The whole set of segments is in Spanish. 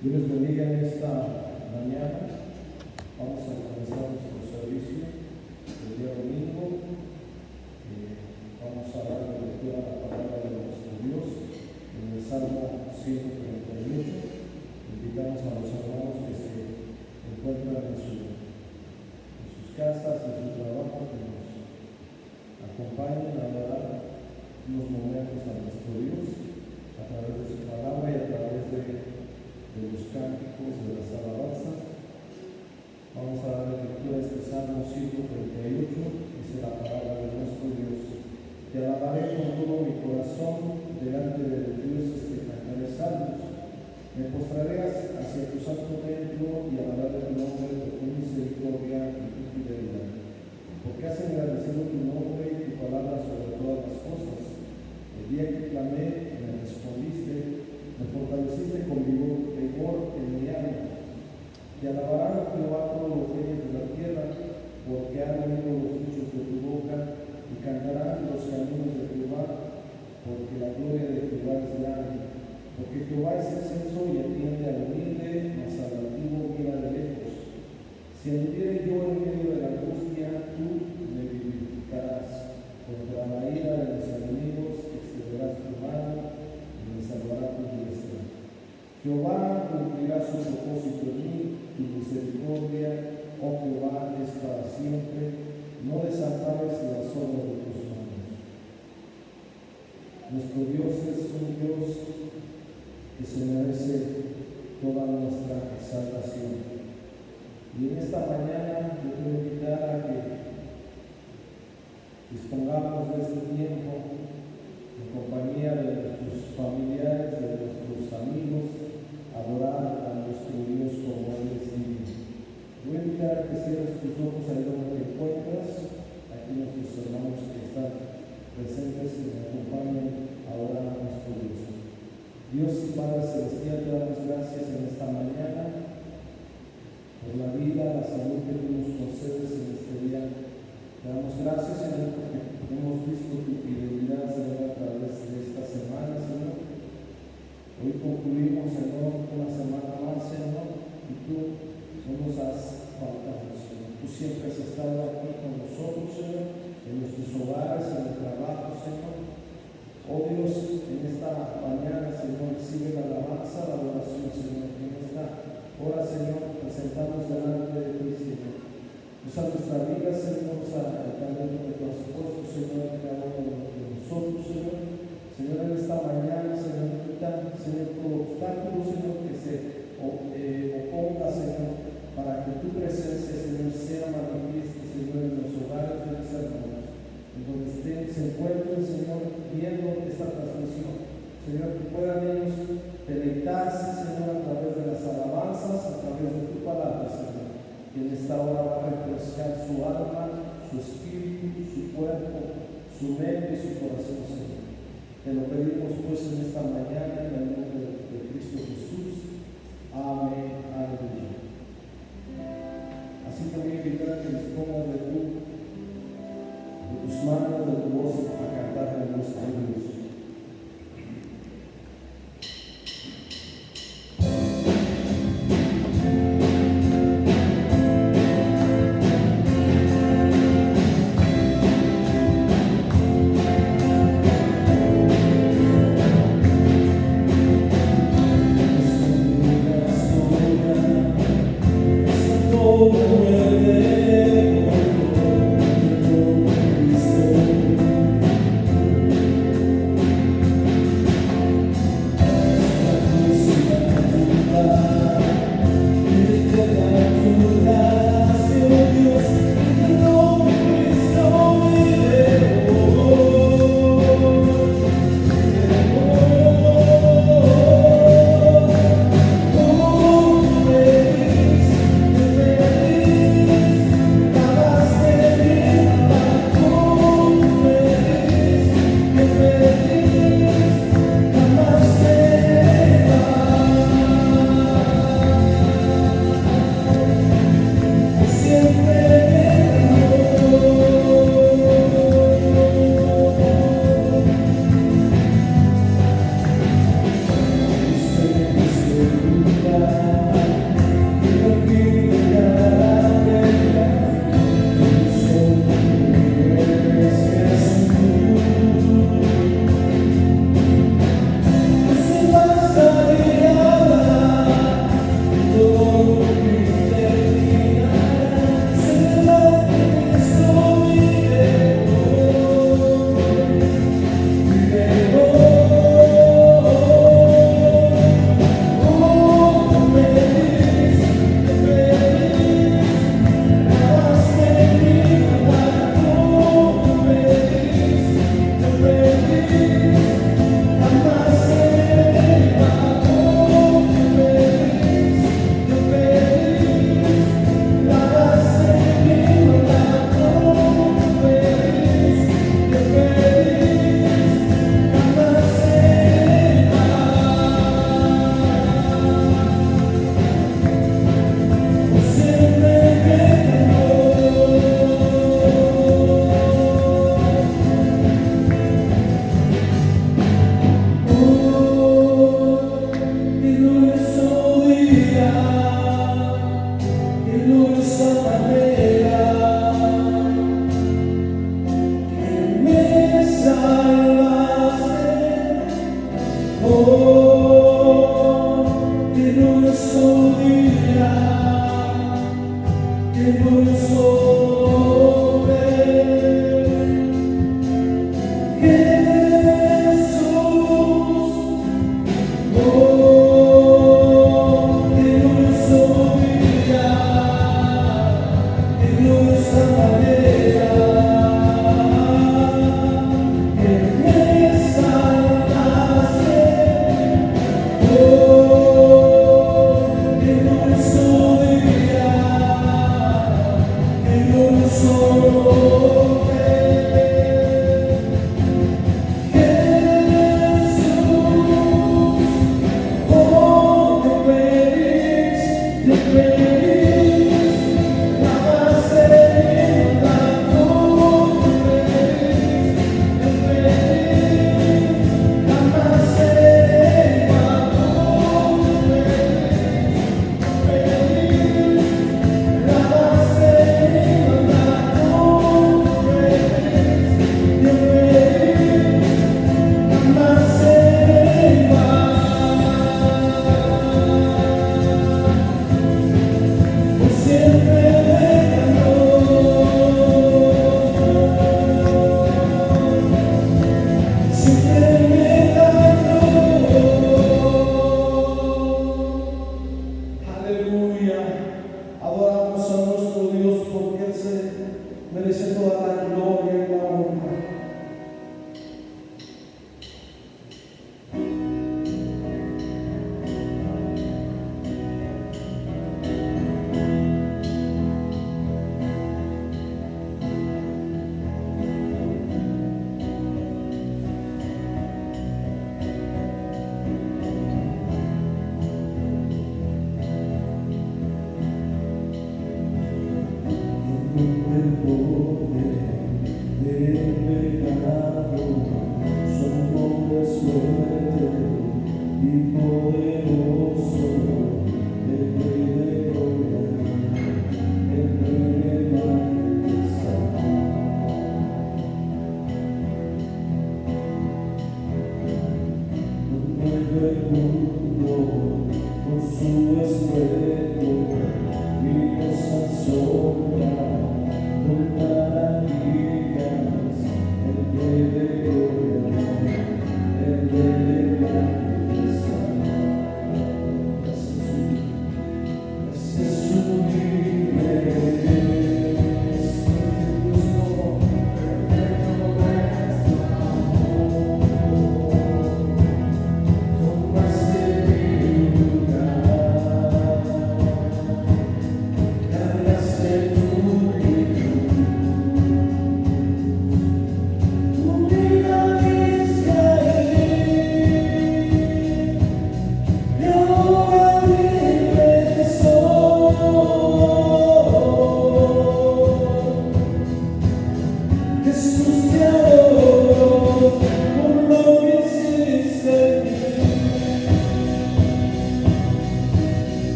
Dios les bendiga en esta mañana. Vamos a comenzar nuestro servicio el día domingo. Vamos a dar la lectura a la palabra de nuestro Dios en el Salmo 138. Invitamos a los hermanos que se encuentran en sus casas, en su trabajo, que nos acompañen a dar unos momentos a nuestro Dios a través de su palabra y a través de los cánticos, de las alabanzas. Vamos a dar lectura a este Salmo 138, dice la palabra de nuestro Dios. Te alabaré con todo mi corazón, delante de los dioses que cantaré salmos. Me postraré hacia tu santo templo y alabaré tu nombre por tu misericordia y tu fidelidad. Porque has engrandecido tu nombre y tu palabra sobre todas las cosas. El día que clamé, me respondiste. Me fortaleciste con vigor en mi alma. Te alabarán Jehová todos los reyes de la tierra, porque han oído los dichos de tu boca, y cantarán los caminos de Jehová, porque la gloria de Jehová es grande. Porque Jehová es excelso y atiende al humilde, mas al altivo mira de lejos. Si anduviere yo en medio de la angustia, tú me vivificarás. Contra la ira de mis enemigos extenderás tu mano, y me salvará tu diestra. Jehová cumplirá su propósito en mí, tu misericordia, oh Jehová, es para siempre. No desampares las obras de tus manos. Nuestro Dios es un Dios que se merece toda nuestra exaltación. Y en esta mañana yo quiero invitar a que dispongamos de este tiempo en compañía de nuestros familiares, de nuestros amigos, adorar a nuestro Dios como Él es digno. Voy a invitar a que cierres tus ojos ahí donde te encuentras. Aquí nuestros hermanos que están presentes y me acompañan ahora a nuestro Dios. Dios y Padre Celestial, te damos gracias en esta mañana por la vida, la salud que tú nos concedes en este día. Te damos gracias, Señor, porque hemos visto tu fidelidad, Señor, a través de esta semana, Señor. Hoy concluimos, Señor, una semana más, Señor, y tú no nos has faltado, Señor. Tú siempre has estado aquí con nosotros, Señor, en nuestros hogares, en el trabajo, Señor. Oh Dios, en esta mañana, Señor, recibe la alabanza, la adoración, Señor. En esta hora, Señor, presentamos delante de ti, Señor. Usa nuestra vida, Señor, usa el talento que tú has puesto, Señor, en cada uno de nosotros, Señor. Señor, en esta mañana, Señor, quita, Señor, todo obstáculo, Señor, que se oponga, Señor, para que tu presencia, Señor, sea manifiesta, Señor, en los hogares de mis hermanos, en donde se encuentren, Señor, viendo esta transmisión. Señor, que puedan ellos deleitarse, Señor, a través de las alabanzas, a través de tu palabra, Señor. Y en esta hora va a refrescar su alma, su espíritu, su cuerpo, su mente y su corazón, Señor. Te lo pedimos pues en esta mañana en el nombre de Cristo Jesús. Amén. Aleluya. Así también invitar que dispongas de tus manos, de tu voz a cantar a nuestro Dios.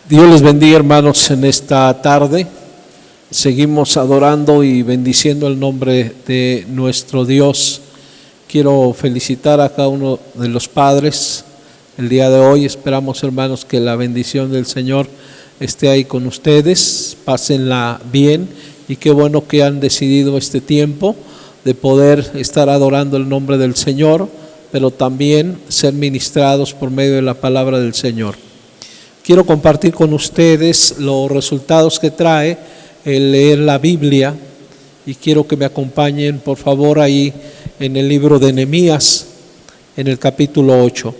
Dios les bendiga, hermanos, en esta tarde. Seguimos adorando y bendiciendo el nombre de nuestro Dios. Quiero felicitar a cada uno de los padres el día de hoy. Esperamos, hermanos, que la bendición del Señor esté ahí con ustedes. Pásenla bien y qué bueno que han decidido este tiempo de poder estar adorando el nombre del Señor, pero también ser ministrados por medio de la palabra del Señor. Quiero compartir con ustedes los resultados que trae el leer la Biblia y quiero que me acompañen, por favor, ahí en el libro de Nehemías, en el capítulo 8.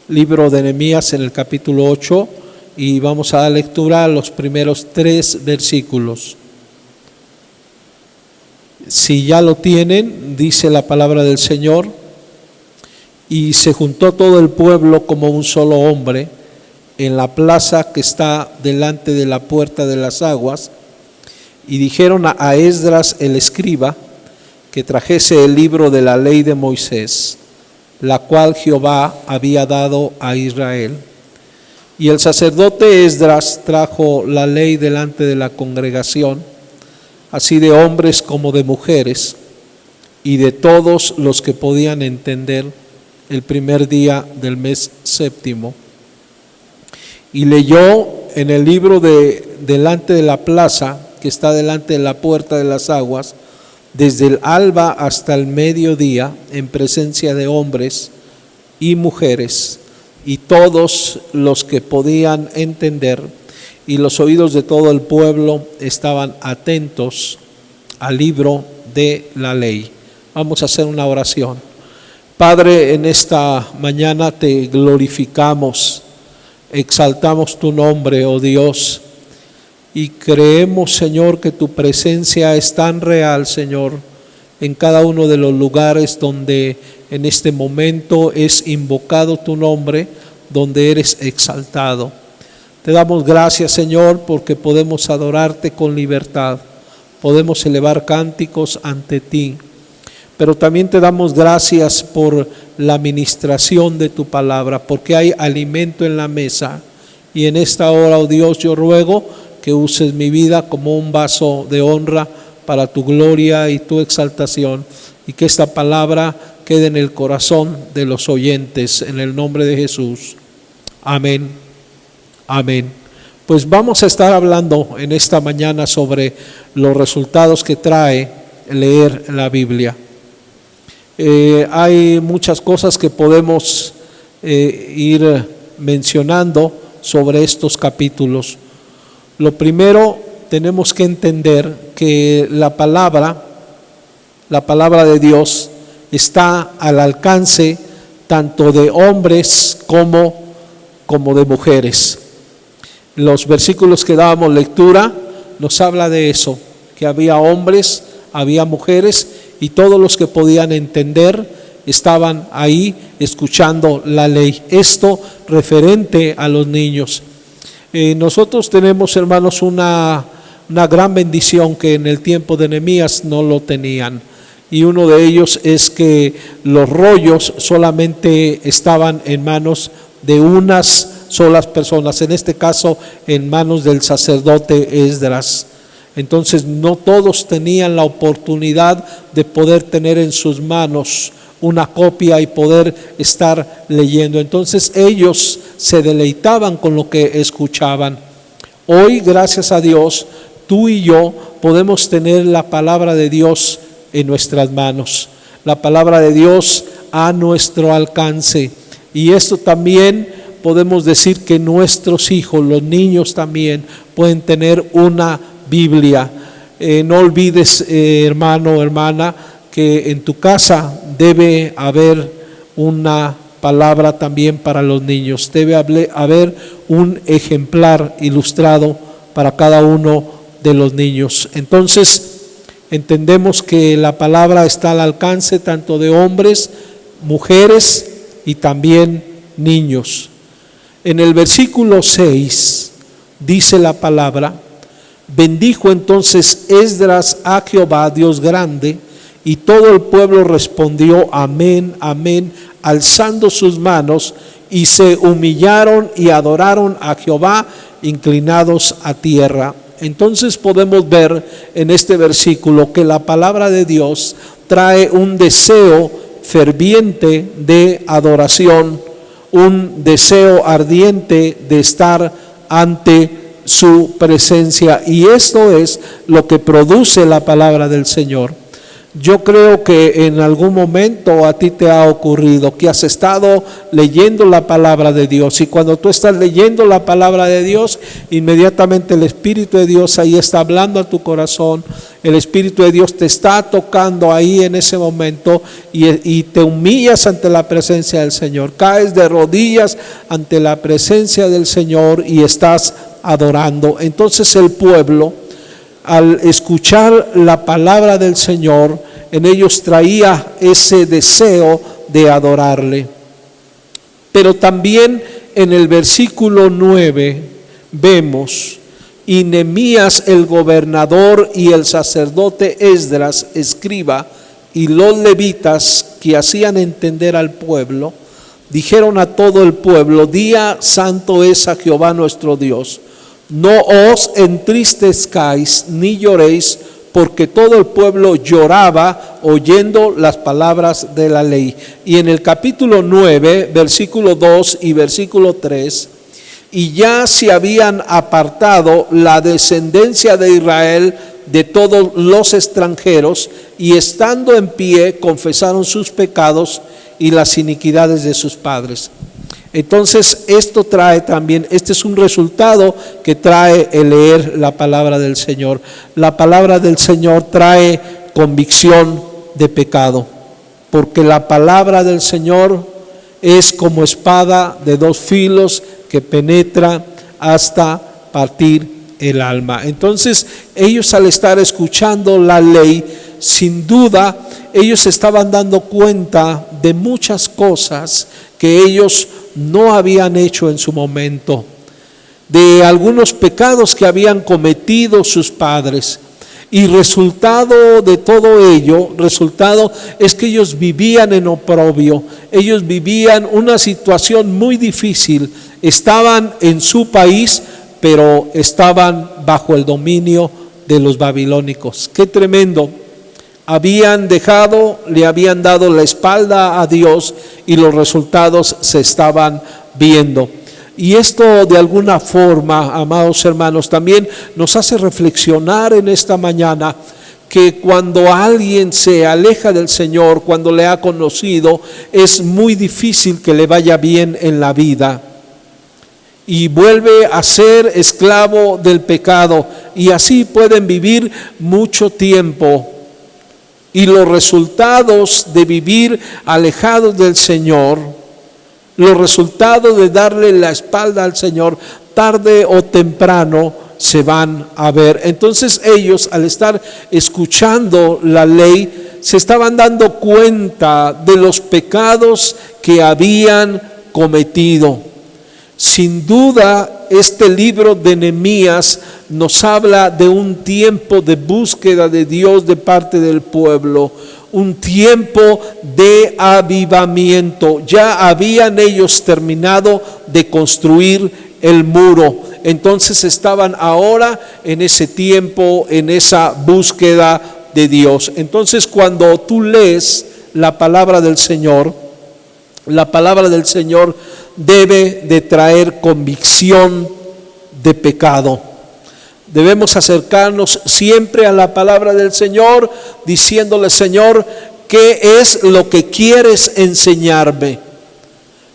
Libro de Nehemías en el capítulo 8 y vamos a dar lectura a los primeros 3 versículos. Si ya lo tienen, dice la palabra del Señor: y se juntó todo el pueblo como un solo hombre en la plaza que está delante de la puerta de las aguas, y dijeron a Esdras el escriba que trajese el libro de la ley de Moisés, la cual Jehová había dado a Israel. Y el sacerdote Esdras trajo la ley delante de la congregación, así de hombres como de mujeres, y de todos los que podían entender, el primer día del mes séptimo. Y leyó en el libro delante de la plaza, que está delante de la puerta de las aguas, desde el alba hasta el mediodía, en presencia de hombres y mujeres, y todos los que podían entender, y los oídos de todo el pueblo estaban atentos al libro de la ley. Vamos a hacer una oración. Padre, en esta mañana te glorificamos, exaltamos tu nombre, oh Dios, y creemos, Señor, que tu presencia es tan real, Señor, en cada uno de los lugares donde en este momento es invocado tu nombre, donde eres exaltado. Te damos gracias, Señor, porque podemos adorarte con libertad, podemos elevar cánticos ante ti, pero también te damos gracias por la ministración de tu palabra, porque hay alimento en la mesa. Y en esta hora, oh Dios, yo ruego que uses mi vida como un vaso de honra para tu gloria y tu exaltación, y que esta palabra quede en el corazón de los oyentes, en el nombre de Jesús. Amén. Amén. Pues vamos a estar hablando en esta mañana sobre los resultados que trae leer la Biblia. Hay muchas cosas que podemos ir mencionando sobre estos capítulos. Lo primero, tenemos que entender que la palabra de Dios está al alcance tanto de hombres como de mujeres. Los versículos que dábamos lectura nos habla de eso, que había hombres, había mujeres, y todos los que podían entender estaban ahí escuchando la ley. Esto referente a los niños. Nosotros tenemos, hermanos, una gran bendición que en el tiempo de Nehemías no lo tenían. Y uno de ellos es que los rollos solamente estaban en manos de unas solas personas, en este caso en manos del sacerdote Esdras. Entonces no todos tenían la oportunidad de poder tener en sus manos una copia y poder estar leyendo. Entonces ellos se deleitaban con lo que escuchaban. Hoy, gracias a Dios, tú y yo podemos tener la palabra de Dios en nuestras manos, la palabra de Dios a nuestro alcance. Y esto también podemos decir que nuestros hijos, los niños también, pueden tener una Biblia. No olvides, hermano o hermana, que en tu casa debe haber una palabra también para los niños. Debe haber un ejemplar ilustrado para cada uno de los niños. Entonces, entendemos que la palabra está al alcance tanto de hombres, mujeres y también niños. En el versículo 6 dice la palabra: bendijo entonces Esdras a Jehová, Dios grande, y todo el pueblo respondió amén, amén, alzando sus manos, y se humillaron y adoraron a Jehová, inclinados a tierra. Entonces podemos ver en este versículo que la palabra de Dios trae un deseo ferviente de adoración, un deseo ardiente de estar ante su presencia, y esto es lo que produce la palabra del Señor. Yo creo que en algún momento a ti te ha ocurrido que has estado leyendo la palabra de Dios, y cuando tú estás leyendo la palabra de Dios, inmediatamente el Espíritu de Dios ahí está hablando a tu corazón. El Espíritu de Dios te está tocando ahí en ese momento, y te humillas ante la presencia del Señor, caes de rodillas ante la presencia del Señor y estás adorando. Entonces el pueblo, al escuchar la palabra del Señor, en ellos traía ese deseo de adorarle. Pero también en el versículo 9 vemos: y Nehemías el gobernador y el sacerdote Esdras escriba y los levitas que hacían entender al pueblo, dijeron a todo el pueblo: día santo es a Jehová nuestro Dios. No os entristezcáis ni lloréis, porque todo el pueblo lloraba oyendo las palabras de la ley. Y en el capítulo 9, versículo 2 y versículo 3, y ya se habían apartado la descendencia de Israel de todos los extranjeros, y estando en pie confesaron sus pecados y las iniquidades de sus padres. Entonces esto trae también, este es un resultado que trae el leer la palabra del Señor. La palabra del Señor trae convicción de pecado, porque la palabra del Señor es como espada de dos filos que penetra hasta partir el alma. Entonces ellos, al estar escuchando la ley, sin duda ellos estaban dando cuenta de muchas cosas que ellos no habían hecho en su momento, de algunos pecados que habían cometido sus padres. Y resultado de todo ello, resultado es que ellos vivían en oprobio, ellos vivían una situación muy difícil. Estaban en su país, pero estaban bajo el dominio de los babilónicos. ¡Qué tremendo! Habían dejado, le habían dado la espalda a Dios, y los resultados se estaban viendo. Y esto, de alguna forma, amados hermanos, también nos hace reflexionar en esta mañana que cuando alguien se aleja del Señor, cuando le ha conocido, es muy difícil que le vaya bien en la vida, y vuelve a ser esclavo del pecado, y así pueden vivir mucho tiempo. Y los resultados de vivir alejados del Señor, los resultados de darle la espalda al Señor, tarde o temprano se van a ver. Entonces ellos, al estar escuchando la ley, se estaban dando cuenta de los pecados que habían cometido. Sin duda, este libro de Nehemías nos habla de un tiempo de búsqueda de Dios de parte del pueblo, un tiempo de avivamiento. Ya habían ellos terminado de construir el muro, entonces estaban ahora en ese tiempo, en esa búsqueda de Dios. Entonces, cuando tú lees la palabra del Señor, la palabra del Señor debe de traer convicción de pecado. Debemos acercarnos siempre a la palabra del Señor, diciéndole: Señor, ¿qué es lo que quieres enseñarme?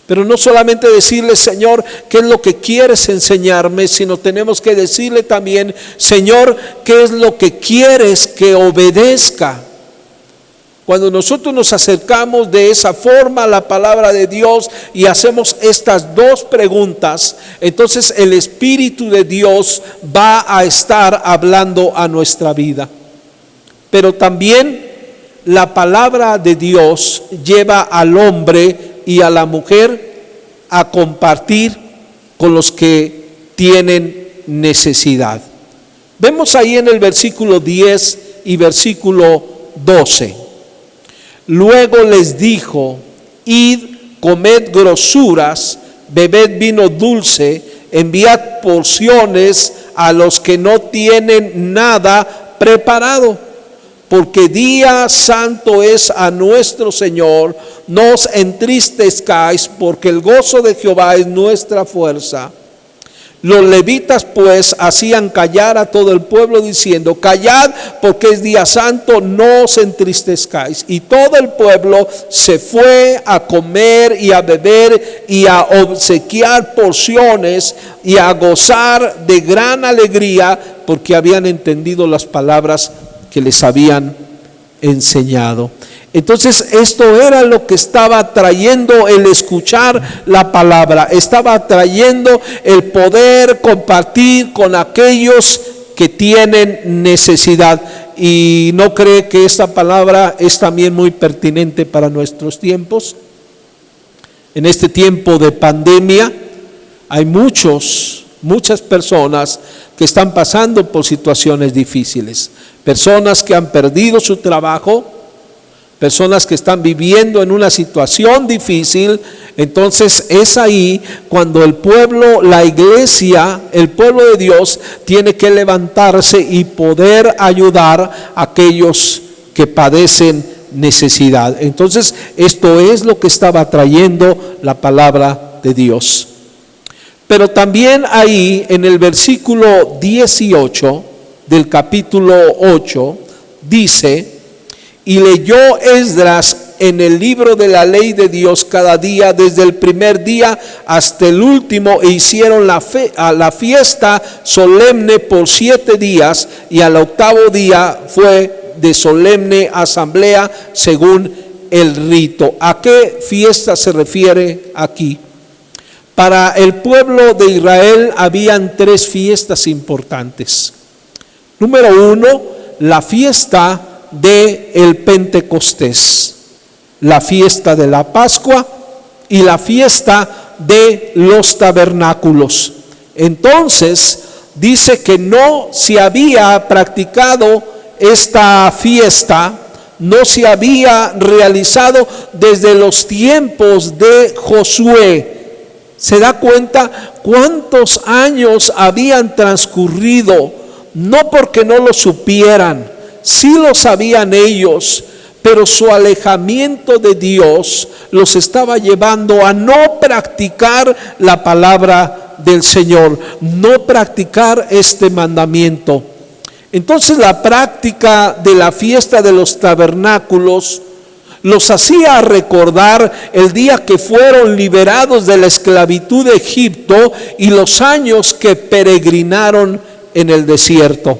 Pero no solamente decirle: Señor, ¿qué es lo que quieres enseñarme? Sino tenemos que decirle también: Señor, ¿qué es lo que quieres que obedezca? Cuando nosotros nos acercamos de esa forma a la palabra de Dios y hacemos estas dos preguntas, entonces el Espíritu de Dios va a estar hablando a nuestra vida. Pero también la palabra de Dios lleva al hombre y a la mujer a compartir con los que tienen necesidad. Vemos ahí en el versículo 10 y versículo 12. Luego les dijo: id, comed grosuras, bebed vino dulce, enviad porciones a los que no tienen nada preparado, porque día santo es a nuestro Señor. No os entristezcáis, porque el gozo de Jehová es nuestra fuerza. Los levitas pues hacían callar a todo el pueblo, diciendo: callad, porque es día santo, no os entristezcáis. Y todo el pueblo se fue a comer y a beber y a obsequiar porciones y a gozar de gran alegría, porque habían entendido las palabras que les habían enseñado. Entonces esto era lo que estaba trayendo el escuchar la palabra, estaba trayendo el poder compartir con aquellos que tienen necesidad. ¿Y no cree que esta palabra es también muy pertinente para nuestros tiempos? En este tiempo de pandemia hay muchas personas que están pasando por situaciones difíciles, personas que han perdido su trabajo, personas que están viviendo en una situación difícil. Entonces es ahí cuando el pueblo, la iglesia, el pueblo de Dios tiene que levantarse y poder ayudar a aquellos que padecen necesidad. Entonces esto es lo que estaba trayendo la palabra de Dios. Pero también ahí en el versículo 18 del capítulo 8 dice: y leyó Esdras en el libro de la ley de Dios cada día, desde el primer día hasta el último, e hicieron la fiesta solemne por 7 días, y al octavo día fue de solemne asamblea según el rito. ¿A qué fiesta se refiere aquí? Para el pueblo de Israel habían 3 fiestas importantes. Número 1, la fiesta de el Pentecostés, la fiesta de la Pascua y la fiesta de los tabernáculos. Entonces dice que no se había practicado esta fiesta, no se había realizado desde los tiempos de Josué. ¿Se da cuenta cuántos años habían transcurrido? No porque no lo supieran, sí lo sabían ellos, pero su alejamiento de Dios los estaba llevando a no practicar la palabra del Señor, no practicar este mandamiento. Entonces la práctica de la fiesta de los tabernáculos los hacía recordar el día que fueron liberados de la esclavitud de Egipto y los años que peregrinaron en el desierto.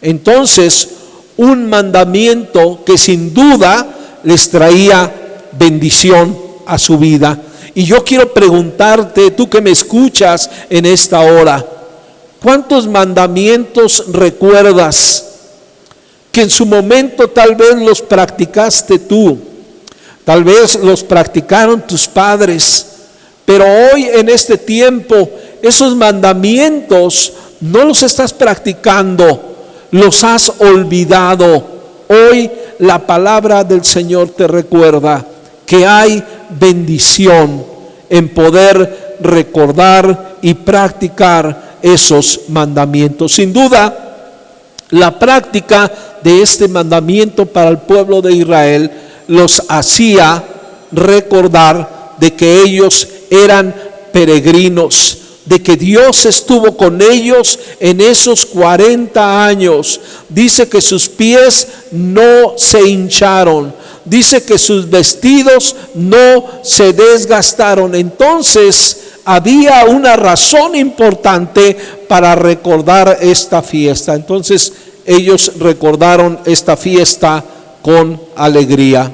Entonces, un mandamiento que sin duda les traía bendición a su vida. Y yo quiero preguntarte, tú que me escuchas en esta hora, ¿cuántos mandamientos recuerdas que en su momento tal vez los practicaste tú? Tal vez los practicaron tus padres, pero hoy en este tiempo esos mandamientos no los estás practicando, los has olvidado. Hoy la palabra del Señor te recuerda que hay bendición en poder recordar y practicar esos mandamientos. Sin duda, la práctica de este mandamiento para el pueblo de Israel los hacía recordar de que ellos eran peregrinos, de que Dios estuvo con ellos en esos 40 años. Dice que sus pies no se hincharon, dice que sus vestidos no se desgastaron. Entonces había una razón importante para recordar esta fiesta. Entonces ellos recordaron esta fiesta con alegría.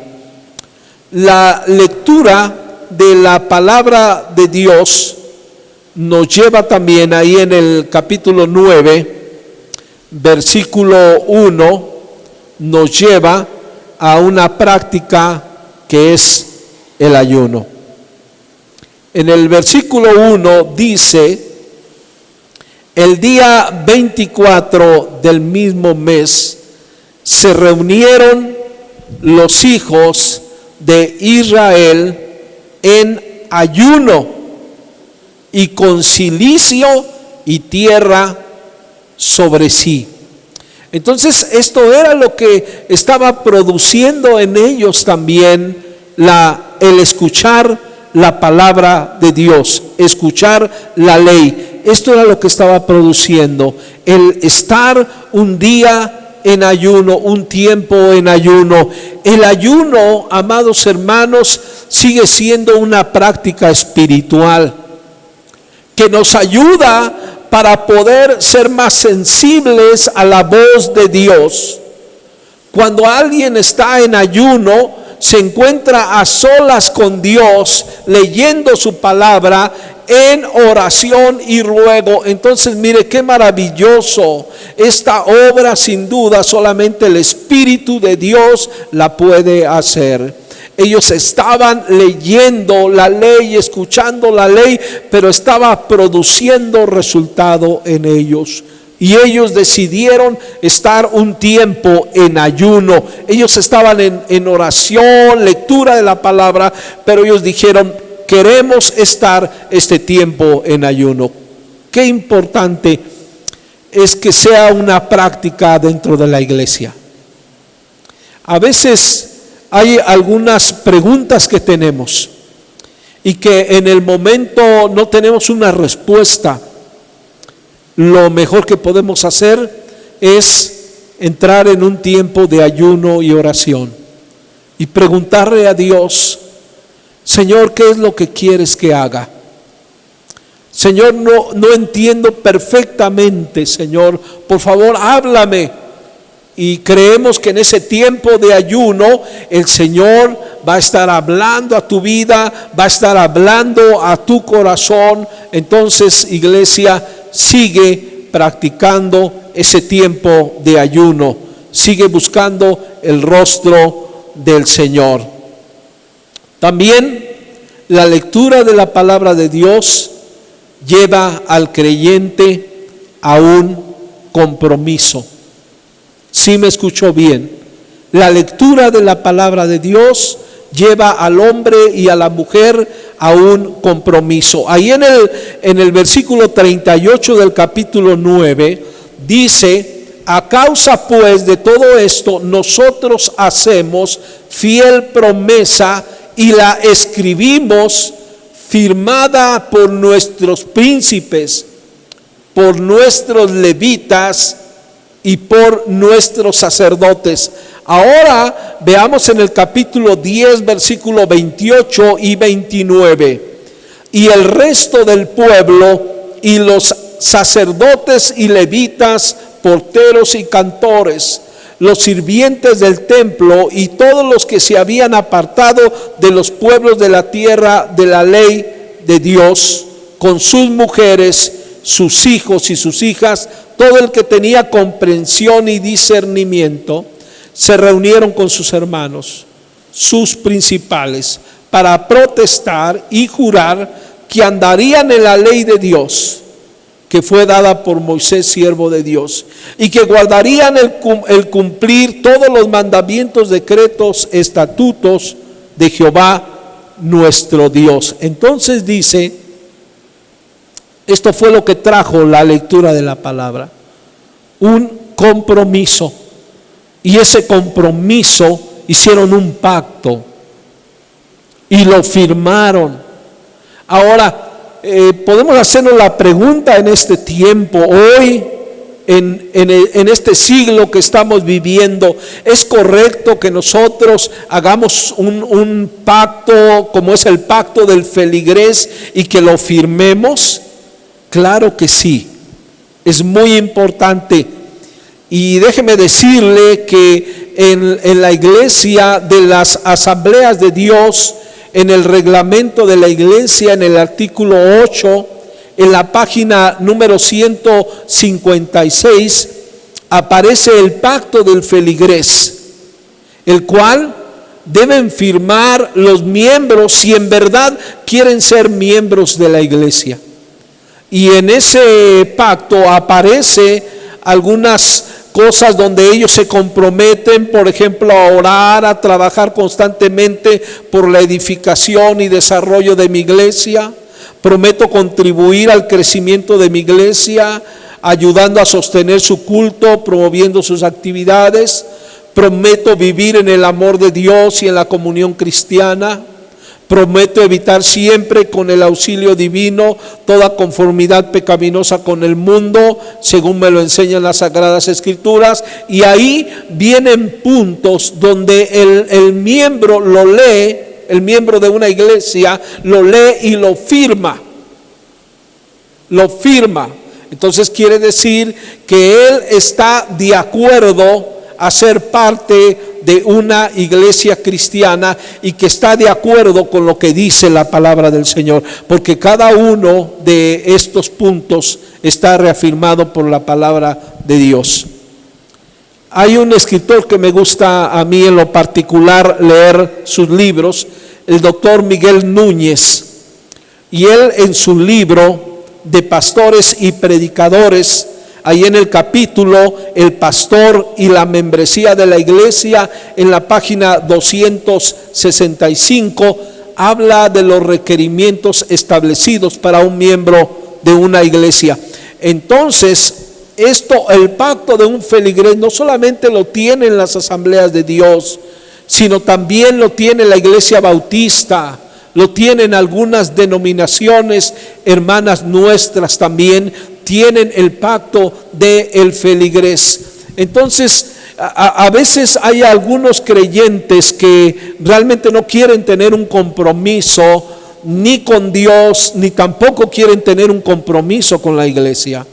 La lectura de la palabra de Dios nos lleva también ahí en el capítulo 9, versículo 1, nos lleva a una práctica que es el ayuno. En el versículo 1 dice: el día 24 del mismo mes se reunieron los hijos de Israel en ayuno y con cilicio y tierra sobre sí. Entonces esto era lo que estaba produciendo en ellos también el escuchar la palabra de Dios, escuchar la ley. Esto era lo que estaba produciendo, el estar un día en ayuno, un tiempo en ayuno. El ayuno, amados hermanos, sigue siendo una práctica espiritual que nos ayuda para poder ser más sensibles a la voz de Dios. Cuando alguien está en ayuno, se encuentra a solas con Dios, leyendo su palabra en oración y ruego. Entonces mire qué maravilloso. Esta obra sin duda solamente el Espíritu de Dios la puede hacer. Ellos estaban leyendo la ley, escuchando la ley, pero estaba produciendo resultado en ellos. Y ellos decidieron estar un tiempo en ayuno. Ellos estaban en oración, lectura de la palabra, pero ellos dijeron, queremos estar este tiempo en ayuno. Qué importante es que sea una práctica dentro de la iglesia. A veces hay algunas preguntas que tenemos y que en el momento no tenemos una respuesta. Lo mejor que podemos hacer es entrar en un tiempo de ayuno y oración y preguntarle a Dios, Señor, ¿qué es lo que quieres que haga? Señor, no entiendo perfectamente, Señor, por favor, háblame. Y creemos que en ese tiempo de ayuno el Señor va a estar hablando a tu vida, va a estar hablando a tu corazón. Entonces, iglesia, sigue practicando ese tiempo de ayuno, sigue buscando el rostro del Señor. También la lectura de la palabra de Dios lleva al creyente a un compromiso. ¿Sí me escuchó bien? La lectura de la palabra de Dios lleva al hombre y a la mujer a un compromiso. Ahí en el versículo 38 del capítulo 9 dice, a causa pues de todo esto nosotros hacemos fiel promesa y la escribimos firmada por nuestros príncipes, por nuestros levitas y por nuestros sacerdotes. Ahora veamos en el capítulo 10, versículo 28 y 29. Y el resto del pueblo y los sacerdotes y levitas, porteros y cantores, los sirvientes del templo y todos los que se habían apartado de los pueblos de la tierra de la ley de Dios, con sus mujeres, sus hijos y sus hijas, todo el que tenía comprensión y discernimiento, se reunieron con sus hermanos, sus principales, para protestar y jurar que andarían en la ley de Dios, que fue dada por Moisés, siervo de Dios, y que guardarían el cumplir todos los mandamientos, decretos, estatutos de Jehová nuestro Dios. Entonces dice, esto fue lo que trajo la lectura de la palabra, un compromiso. Y ese compromiso hicieron un pacto y lo firmaron. Ahora, podemos hacernos la pregunta en este tiempo, hoy, en este siglo que estamos viviendo, ¿es correcto que nosotros hagamos un pacto como es el pacto del feligrés y que lo firmemos? Claro que sí, es muy importante. Y déjeme decirle que en la iglesia de las asambleas de Dios, en el reglamento de la iglesia, en el artículo 8, en la página número 156, aparece el pacto del feligrés, el cual deben firmar los miembros si en verdad quieren ser miembros de la iglesia. Y en ese pacto aparece algunas cosas donde ellos se comprometen, por ejemplo, a orar, a trabajar constantemente por la edificación y desarrollo de mi iglesia. Prometo contribuir al crecimiento de mi iglesia, ayudando a sostener su culto, promoviendo sus actividades. Prometo vivir en el amor de Dios y en la comunión cristiana. Prometo evitar siempre, con el auxilio divino, toda conformidad pecaminosa con el mundo, según me lo enseñan las Sagradas Escrituras. Y ahí vienen puntos donde el miembro lo lee, el miembro de una iglesia lo lee y lo firma. Lo firma. Entonces quiere decir que él está de acuerdo a ser parte de una iglesia cristiana y que está de acuerdo con lo que dice la palabra del Señor, porque cada uno de estos puntos está reafirmado por la palabra de Dios. Hay un escritor que me gusta a mí en lo particular leer sus libros, el doctor Miguel Núñez, y él en su libro de pastores y predicadores ahí en el capítulo El pastor y la membresía de la iglesia, en la página 265, habla de los requerimientos establecidos para un miembro de una iglesia. Entonces, el pacto de un feligrés no solamente lo tienen las asambleas de Dios, sino también lo tiene la iglesia bautista, lo tienen algunas denominaciones hermanas nuestras también, tienen el pacto del feligrés. Entonces, a veces hay algunos creyentes que realmente no quieren tener un compromiso ni con Dios, ni tampoco quieren tener un compromiso con la iglesia.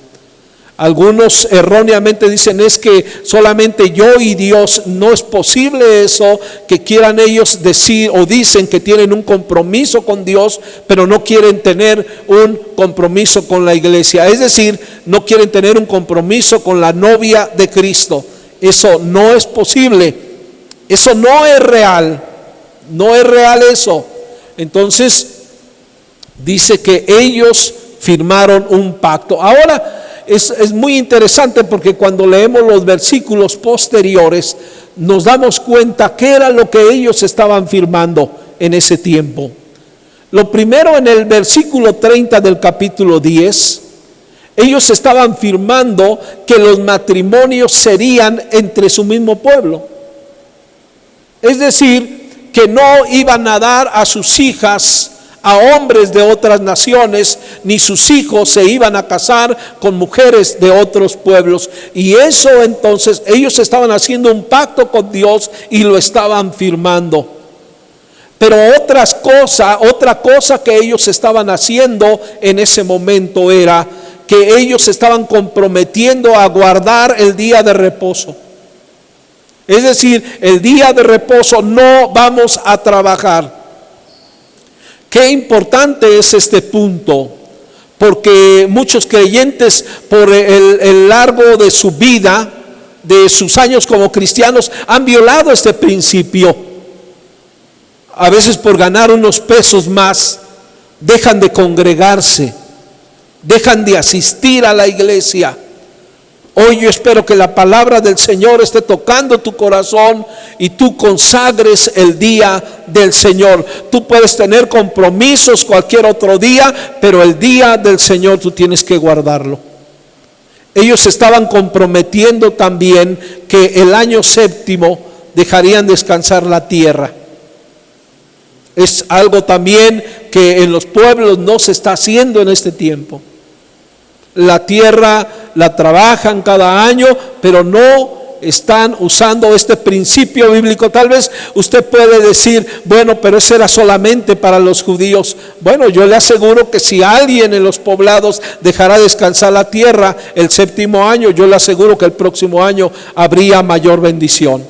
Algunos erróneamente dicen es que solamente yo y Dios. No es posible eso, que quieran ellos decir o dicen que tienen un compromiso con Dios, pero no quieren tener un compromiso con la iglesia. Es decir, no quieren tener un compromiso con la novia de Cristo. Eso no es posible. Eso no es real. No es real eso. Entonces, dice que ellos firmaron un pacto. Ahora, es muy interesante porque cuando leemos los versículos posteriores nos damos cuenta qué era lo que ellos estaban firmando en ese tiempo. Lo primero, en el versículo 30 del capítulo 10, ellos estaban firmando que los matrimonios serían entre su mismo pueblo. Es decir, que no iban a dar a sus hijas a hombres de otras naciones, ni sus hijos se iban a casar con mujeres de otros pueblos. Y eso, entonces, ellos estaban haciendo un pacto con Dios y lo estaban firmando. Pero otra cosa que ellos estaban haciendo en ese momento era que ellos se estaban comprometiendo a guardar el día de reposo. Es decir, el día de reposo no vamos a trabajar. Qué importante es este punto, porque muchos creyentes, por el largo de su vida, de sus años como cristianos, han violado este principio. A veces por ganar unos pesos más, dejan de congregarse, dejan de asistir a la iglesia. Hoy yo espero que la palabra del Señor esté tocando tu corazón y tú consagres el día del Señor. Tú puedes tener compromisos cualquier otro día, pero el día del Señor tú tienes que guardarlo. Ellos estaban comprometiendo también que el año séptimo dejarían descansar la tierra. Es algo también que en los pueblos no se está haciendo en este tiempo. La tierra la trabajan cada año, pero no están usando este principio bíblico. Tal vez usted puede decir, bueno, pero eso era solamente para los judíos. Bueno, yo le aseguro que si alguien en los poblados dejará descansar la tierra el séptimo año, yo le aseguro que el próximo año habría mayor bendición.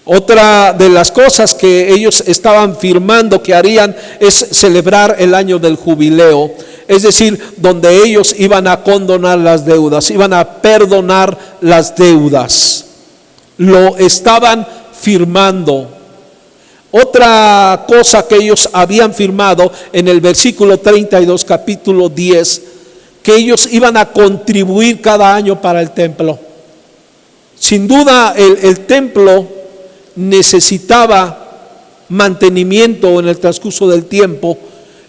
Otra de las cosas que ellos estaban firmando que harían es celebrar el año del jubileo. Es decir, donde ellos iban a condonar las deudas, iban a perdonar las deudas. Lo estaban firmando. Otra cosa que ellos habían firmado en el versículo 32, capítulo 10, que ellos iban a contribuir cada año para el templo. Sin duda el templo necesitaba mantenimiento en el transcurso del tiempo.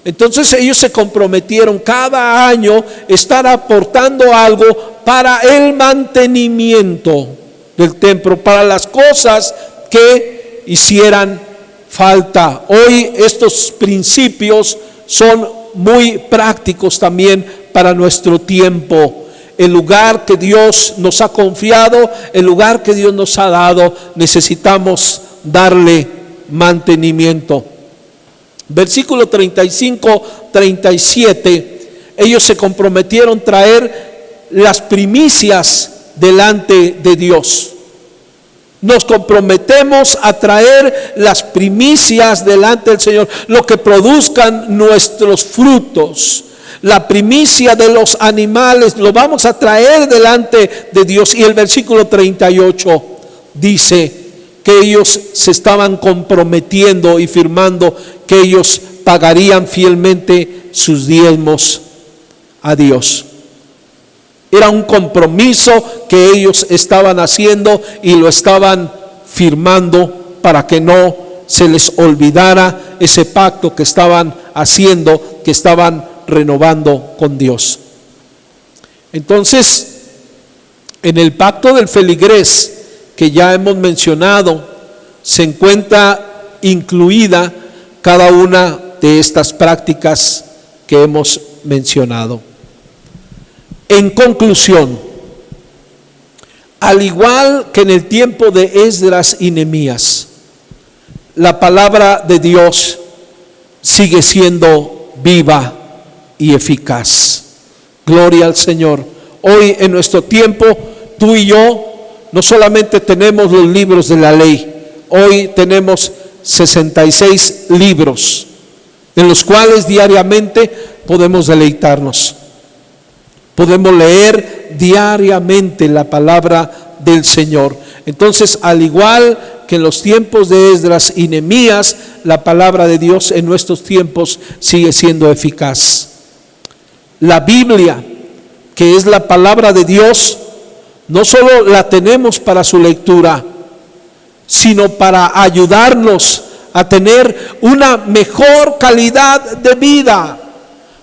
Entonces ellos se comprometieron cada año estar aportando algo para el mantenimiento del templo, para las cosas que hicieran falta. Hoy estos principios son muy prácticos también para nuestro tiempo. El lugar que Dios nos ha confiado, el lugar que Dios nos ha dado, necesitamos darle mantenimiento. Versículo 35-37, ellos se comprometieron a traer las primicias delante de Dios. Nos comprometemos a traer las primicias delante del Señor, lo que produzcan nuestros frutos. La primicia de los animales lo vamos a traer delante de Dios. Y el versículo 38 dice que ellos se estaban comprometiendo y firmando que ellos pagarían fielmente sus diezmos a Dios. Era un compromiso que ellos estaban haciendo y lo estaban firmando para que no se les olvidara ese pacto que estaban haciendo, que estaban renovando con Dios. Entonces, en el pacto del feligrés que ya hemos mencionado, se encuentra incluida cada una de estas prácticas que hemos mencionado. En conclusión, al igual que en el tiempo de Esdras y Nehemías, la palabra de Dios sigue siendo viva y eficaz. Gloria al Señor. Hoy en nuestro tiempo, tú y yo no solamente tenemos los libros de la ley, hoy tenemos 66 libros en los cuales diariamente podemos deleitarnos. Podemos leer diariamente la palabra del Señor. Entonces, al igual que en los tiempos de Esdras y Nehemías, la palabra de Dios en nuestros tiempos sigue siendo eficaz. La Biblia, que es la palabra de Dios, no solo la tenemos para su lectura, sino para ayudarnos a tener una mejor calidad de vida.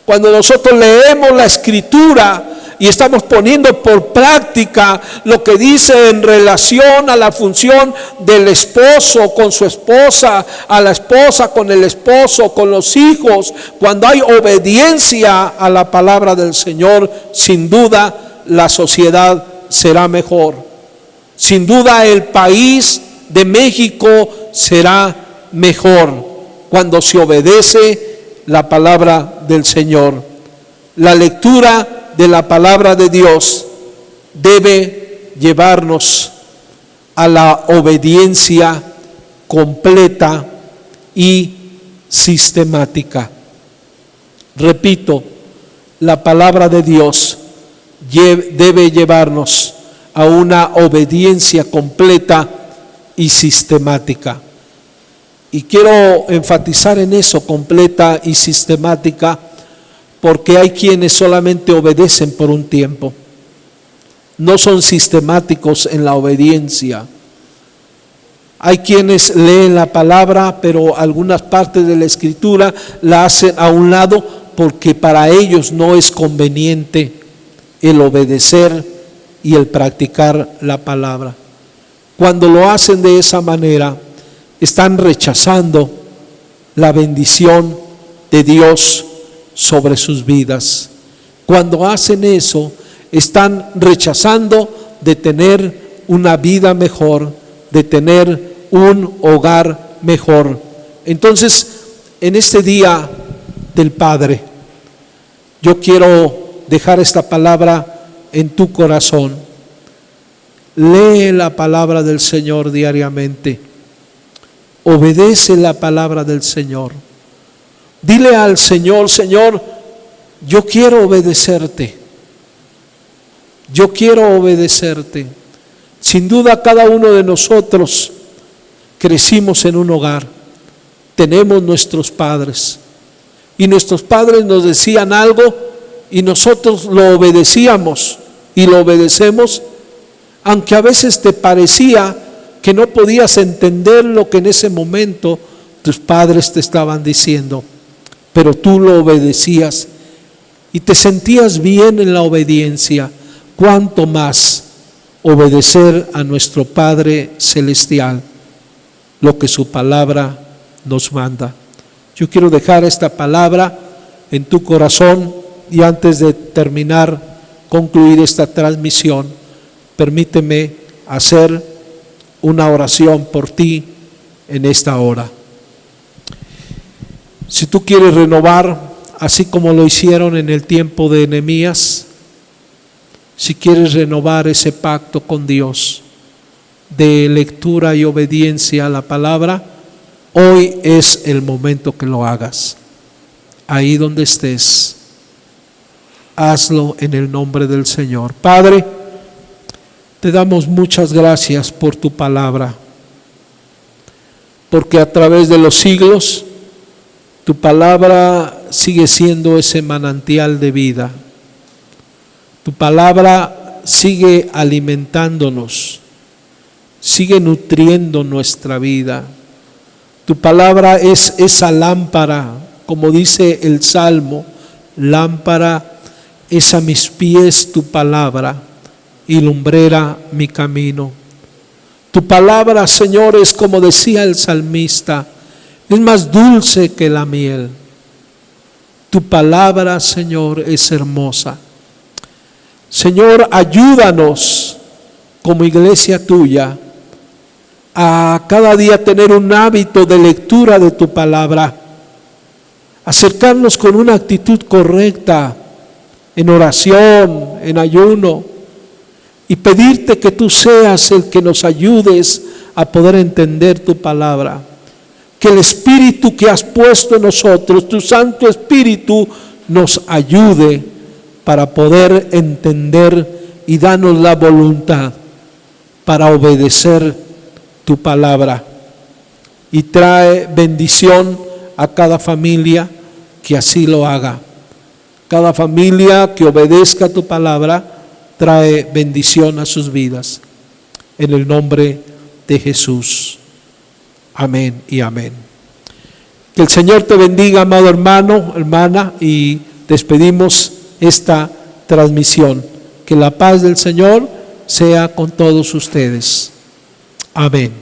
Cuando nosotros leemos la Escritura y estamos poniendo por práctica lo que dice en relación a la función del esposo con su esposa, a la esposa con el esposo, con los hijos, cuando hay obediencia a la palabra del Señor, sin duda la sociedad será mejor. Sin duda el país de México será mejor cuando se obedece la palabra del Señor. La lectura de la palabra de Dios debe llevarnos a la obediencia completa y sistemática. Repito, la palabra de Dios debe llevarnos a una obediencia completa y sistemática. Y quiero enfatizar en eso, completa y sistemática, porque hay quienes solamente obedecen por un tiempo. No son sistemáticos en la obediencia. Hay quienes leen la palabra, pero algunas partes de la Escritura la hacen a un lado porque para ellos no es conveniente el obedecer y el practicar la palabra. Cuando lo hacen de esa manera, están rechazando la bendición de Dios sobre sus vidas. Cuando hacen eso, están rechazando de tener una vida mejor, de tener un hogar mejor. Entonces, en este día del Padre, yo quiero dejar esta palabra en tu corazón. Lee la palabra del Señor diariamente. Obedece la palabra del Señor. Dile al Señor: Señor, yo quiero obedecerte. Yo quiero obedecerte. Sin duda cada uno de nosotros crecimos en un hogar. Tenemos nuestros padres. Y nuestros padres nos decían algo y nosotros lo obedecíamos y lo obedecemos, aunque a veces te parecía que no podías entender lo que en ese momento tus padres te estaban diciendo, pero tú lo obedecías y te sentías bien en la obediencia. ¿Cuánto más obedecer a nuestro Padre Celestial, lo que su palabra nos manda? Yo quiero dejar esta palabra en tu corazón y antes de terminar, concluir esta transmisión, permíteme hacer una oración por ti en esta hora. Si tú quieres renovar, así como lo hicieron en el tiempo de Nehemías, si quieres renovar ese pacto con Dios de lectura y obediencia a la palabra, hoy es el momento que lo hagas. Ahí donde estés, hazlo en el nombre del Señor. Padre, te damos muchas gracias por tu palabra, porque a través de los siglos tu palabra sigue siendo ese manantial de vida. Tu palabra sigue alimentándonos, sigue nutriendo nuestra vida. Tu palabra es esa lámpara, como dice el Salmo, lámpara es a mis pies tu palabra y lumbrera mi camino. Tu palabra, Señor, es como decía el salmista, es más dulce que la miel. Tu palabra, Señor, es hermosa. Señor, ayúdanos como iglesia tuya a cada día tener un hábito de lectura de tu palabra, acercarnos con una actitud correcta en oración, en ayuno, y pedirte que tú seas el que nos ayudes a poder entender tu palabra. Que el Espíritu que has puesto en nosotros, tu Santo Espíritu, nos ayude para poder entender y darnos la voluntad para obedecer tu palabra. Y trae bendición a cada familia que así lo haga. Cada familia que obedezca tu palabra trae bendición a sus vidas. En el nombre de Jesús. Amén y amén. Que el Señor te bendiga, amado hermano, hermana, y despedimos esta transmisión. Que la paz del Señor sea con todos ustedes. Amén.